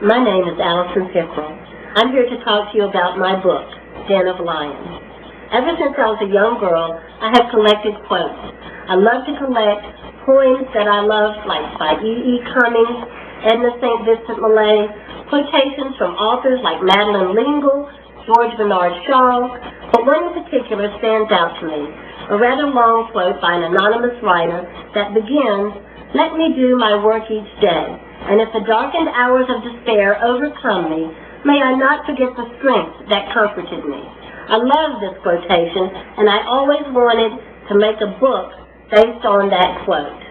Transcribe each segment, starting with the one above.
My name is Allison Pickrell. I'm here to talk to you about my book, Den of Lions. Ever since I was a young girl, I have collected quotes. I love to collect poems that I love, like by E.E. Cummings, Edna St. Vincent Millay, quotations from authors like Madeleine L'Engle, George Bernard Shaw, but one in particular stands out to me, a rather long quote by an anonymous writer that begins, "Let me do my work each day, and if the darkened hours of despair overcome me, may I not forget the strength that comforted me." I love this quotation, and I always wanted to make a book based on that quote.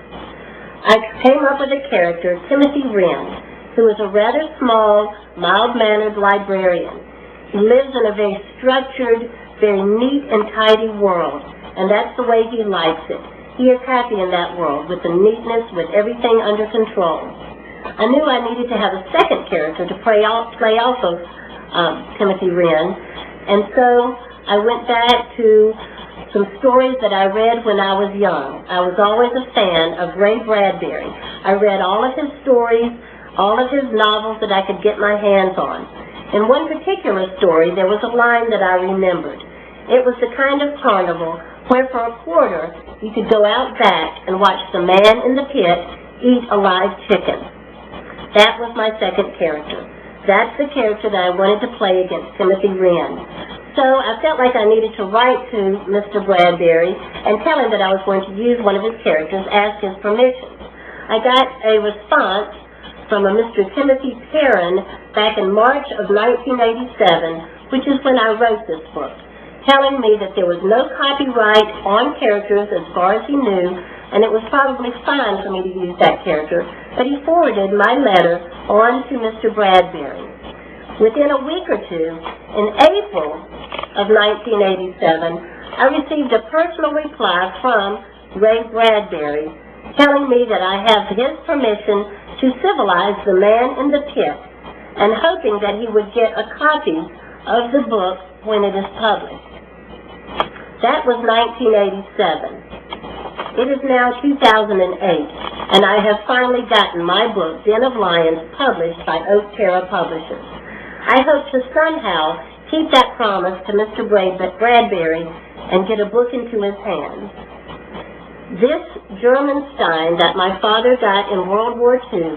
I came up with a character, Timothy Wren, who is a rather small, mild-mannered librarian. He lives in a very structured, very neat and tidy world, and that's the way he likes it. He is happy in that world, with the neatness, with everything under control. I knew I needed to have a second character to play off of Timothy Wren, and so I went back to some stories that I read when I was young. I was always a fan of Ray Bradbury. I read all of his stories, all of his novels that I could get my hands on. In one particular story, there was a line that I remembered. It was the kind of carnival where for a quarter you could go out back and watch the man in the pit eat a live chicken. That was my second character. That's the character that I wanted to play against Timothy Wren. So I felt like I needed to write to Mr. Bradbury and tell him that I was going to use one of his characters, ask his permission. I got a response from a Mr. Timothy Perrin back in March of 1987, which is when I wrote this book, telling me that there was no copyright on characters as far as he knew, and it was probably fine for me to use that character, but he forwarded my letter on to Mr. Bradbury. Within a week or two, in April of 1987, I received a personal reply from Ray Bradbury telling me that I have his permission to civilize the man in the pit and hoping that he would get a copy of the book when it is published. That was 1987. It is now 2008, and I have finally gotten my book, Den of Lions, published by Oak Terra Publishers. I hope to somehow keep that promise to Mr. Bradbury and get a book into his hands. This German Stein that my father got in World War II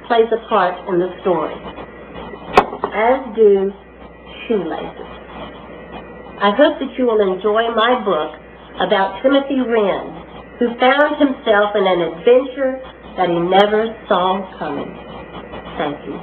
plays a part in the story, as do shoelaces. I hope that you will enjoy my book about Timothy Wren, who found himself in an adventure that he never saw coming. Thank you.